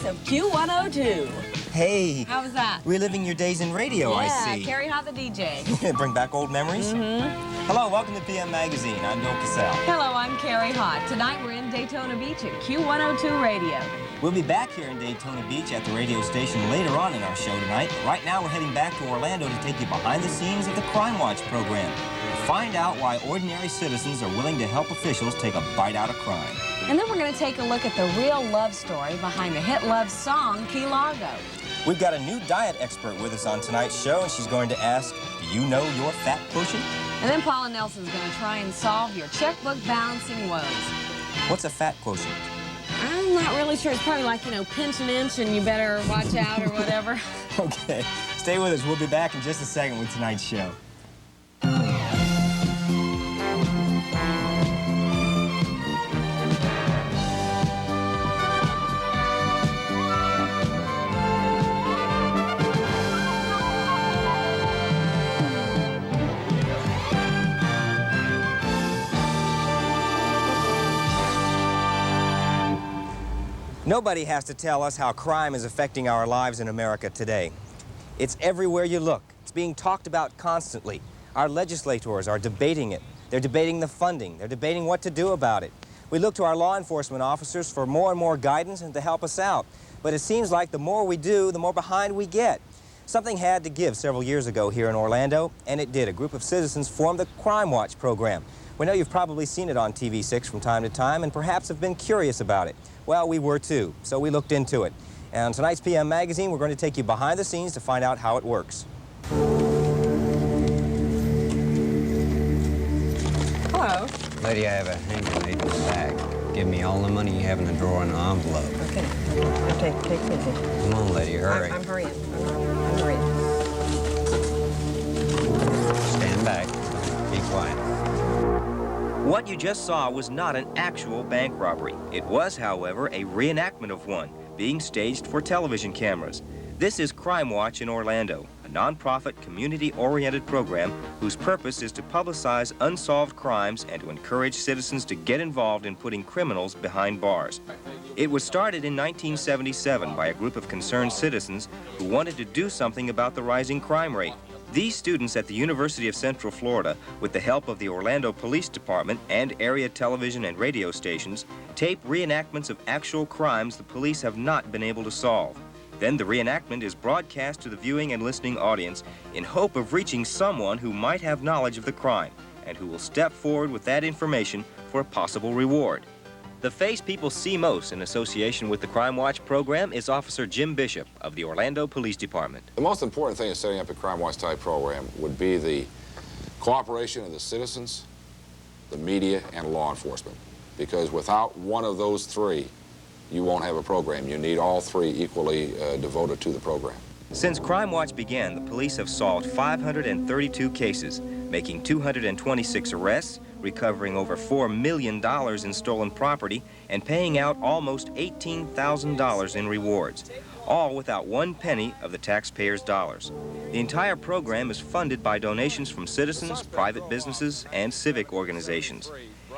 of Q102. Hey. How was that? Reliving your days in radio, I see. Yeah, Carrie Hot the DJ. Bring back old memories? Hello, welcome to PM Magazine. I'm Bill Cassell. Hello, I'm Carrie Hot. Tonight we're in Daytona Beach at Q102 Radio. We'll be back here in Daytona Beach at the radio station later on in our show tonight. But right now we're heading back to Orlando to take you behind the scenes of the Crimewatch program. Find out why ordinary citizens are willing to help officials take a bite out of crime. And then we're going to take a look at the real love story behind the hit love song, Key Largo. We've got a new diet expert with us on tonight's show, and she's going to ask, do you know your fat quotient? And then Paula Nelson's going to try and solve your checkbook balancing woes. What's a fat quotient? I'm not really sure. It's probably like, you know, pinch an inch and you better watch out or whatever. Okay, stay with us. We'll be back in just a second with tonight's show. Nobody has to tell us how crime is affecting our lives in America today. It's everywhere you look. It's being talked about constantly. Our legislators are debating it. They're debating the funding. They're debating what to do about it. We look to our law enforcement officers for more and more guidance and to help us out. But it seems like the more we do, the more behind we get. Something had to give several years ago here in Orlando, and it did. A group of citizens formed the Crimewatch program. We know you've probably seen it on TV6 from time to time and perhaps have been curious about it. Well, we were too, so we looked into it. And on tonight's PM Magazine, we're going to take you behind the scenes to find out how it works. Hello. Lady, I have a hanger made in the bag. Give me all the money you have in the drawer in an envelope. Okay. Take it easy. Come on, lady, hurry. I'm hurrying. I'm hurrying. Stand back. Be quiet. What you just saw was not an actual bank robbery. It was, however, a reenactment of one, being staged for television cameras. This is Crimewatch in Orlando, a nonprofit, community-oriented program whose purpose is to publicize unsolved crimes and to encourage citizens to get involved in putting criminals behind bars. It was started in 1977 by a group of concerned citizens who wanted to do something about the rising crime rate. These students at the University of Central Florida, with the help of the Orlando Police Department and area television and radio stations, tape reenactments of actual crimes the police have not been able to solve. Then the reenactment is broadcast to the viewing and listening audience in hope of reaching someone who might have knowledge of the crime and who will step forward with that information for a possible reward. The face people see most in association with the Crimewatch program is Officer Jim Bishop of the Orlando Police Department. The most important thing in setting up a Crimewatch type program would be the cooperation of the citizens, the media, and law enforcement. Because without one of those three, you won't have a program. You need all three equally devoted to the program. Since Crimewatch began, the police have solved 532 cases, making 226 arrests, recovering over $4 million in stolen property, and paying out almost $18,000 in rewards, all without one penny of the taxpayers' dollars. The entire program is funded by donations from citizens, private businesses, and civic organizations.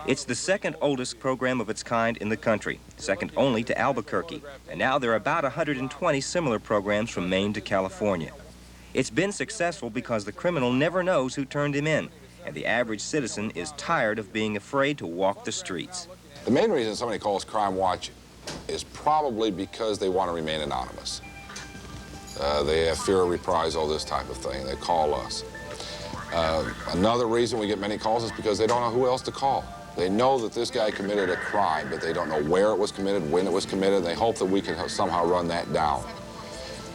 It's the second oldest program of its kind in the country, second only to Albuquerque, and now there are about 120 similar programs from Maine to California. It's been successful because the criminal never knows who turned him in, and the average citizen is tired of being afraid to walk the streets. The main reason somebody calls Crimewatch is probably because they want to remain anonymous. They have fear of reprisal, this type of thing. They call us. Another reason we get many calls is because they don't know who else to call. They know that this guy committed a crime, but they don't know where it was committed, when it was committed, and they hope that we can somehow run that down.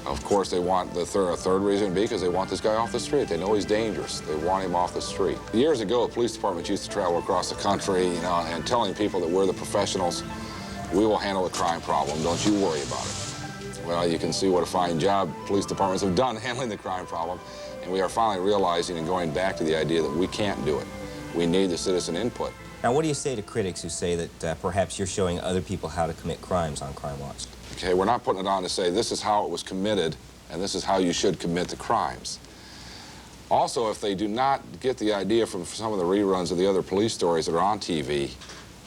Of course, they want a third reason because they want this guy off the street. They know he's dangerous. They want him off the street. Years ago, the police departments used to travel across the country, you know, and telling people that we're the professionals. We will handle the crime problem. Don't you worry about it. Well, you can see what a fine job police departments have done handling the crime problem, and we are finally realizing and going back to the idea that we can't do it. We need the citizen input. Now, what do you say to critics who say that perhaps you're showing other people how to commit crimes on Crimewatch? Okay, we're not putting it on to say this is how it was committed and this is how you should commit the crimes. Also, if they do not get the idea from some of the reruns of the other police stories that are on TV,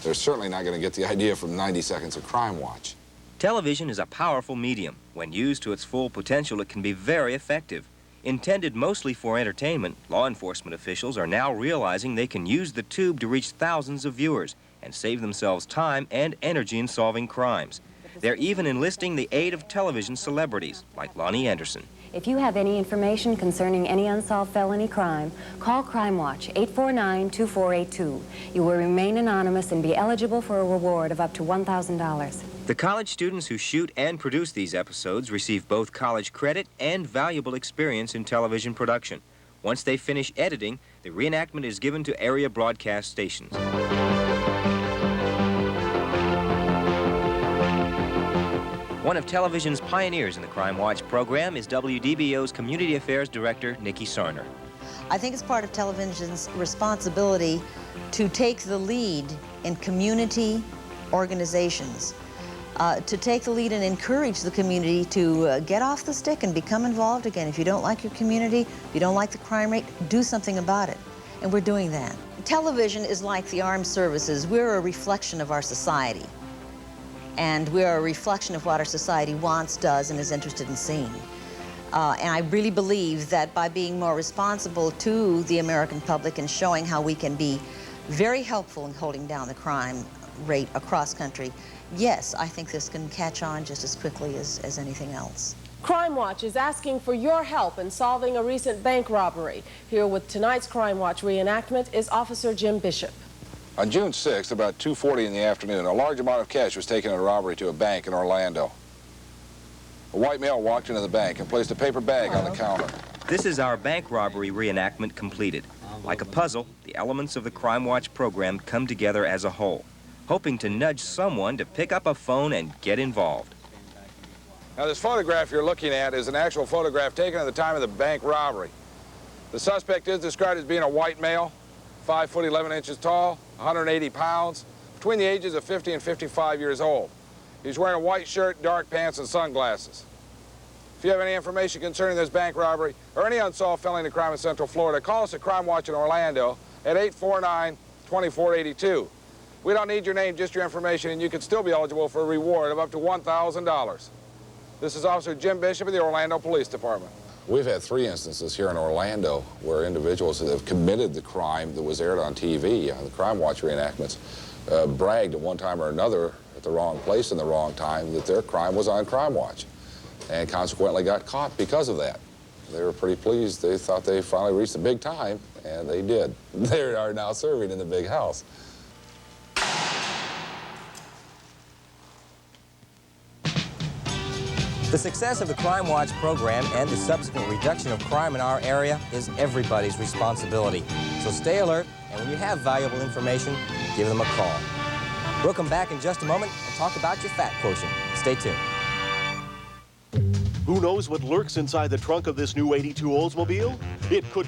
they're certainly not going to get the idea from 90 Seconds of Crimewatch. Television is a powerful medium. When used to its full potential, it can be very effective. Intended mostly for entertainment, law enforcement officials are now realizing they can use the tube to reach thousands of viewers and save themselves time and energy in solving crimes. They're even enlisting the aid of television celebrities like Lonnie Anderson. If you have any information concerning any unsolved felony crime, call Crimewatch 849-2482. You will remain anonymous and be eligible for a reward of up to $1,000. The college students who shoot and produce these episodes receive both college credit and valuable experience in television production. Once they finish editing, the reenactment is given to area broadcast stations. One of television's pioneers in the Crimewatch program is WDBO's Community Affairs Director, Nikki Sarner. I think it's part of television's responsibility to take the lead in community organizations, to take the lead and encourage the community to get off the stick and become involved again. If you don't like your community, if you don't like the crime rate, do something about it. And we're doing that. Television is like the armed services. We're a reflection of our society. And we're a reflection of what our society wants, does, and is interested in seeing. And I really believe that by being more responsible to the American public and showing how we can be very helpful in holding down the crime rate across country, yes, I think this can catch on just as quickly as anything else. Crimewatch is asking for your help in solving a recent bank robbery. Here with tonight's Crimewatch reenactment is Officer Jim Bishop. On June 6th, about 2:40 in the afternoon, a large amount of cash was taken in a robbery to a bank in Orlando. A white male walked into the bank and placed a paper bag on the counter. This is our bank robbery reenactment completed. Like a puzzle, the elements of the Crimewatch program come together as a whole, hoping to nudge someone to pick up a phone and get involved. Now, this photograph you're looking at is an actual photograph taken at the time of the bank robbery. The suspect is described as being a white male, 5 foot 11 inches tall, 180 pounds, between the ages of 50 and 55 years old. He's wearing a white shirt, dark pants, and sunglasses. If you have any information concerning this bank robbery or any unsolved felony crime in Central Florida, call us at Crimewatch in Orlando at 849-2482. We don't need your name, just your information, and you can still be eligible for a reward of up to $1,000. This is Officer Jim Bishop of the Orlando Police Department. We've had 3 instances here in Orlando where individuals that have committed the crime that was aired on TV, the Crimewatch reenactments, bragged at one time or another at the wrong place and the wrong time that their crime was on Crimewatch, and consequently got caught because of that. They were pretty pleased. They thought they finally reached the big time, and they did. They are now serving in the big house. The success of the Crimewatch program and the subsequent reduction of crime in our area is everybody's responsibility. So stay alert, and when you have valuable information, give them a call. We'll come back in just a moment and talk about your fat quotient. Stay tuned. Who knows what lurks inside the trunk of this new '82 Oldsmobile? It could be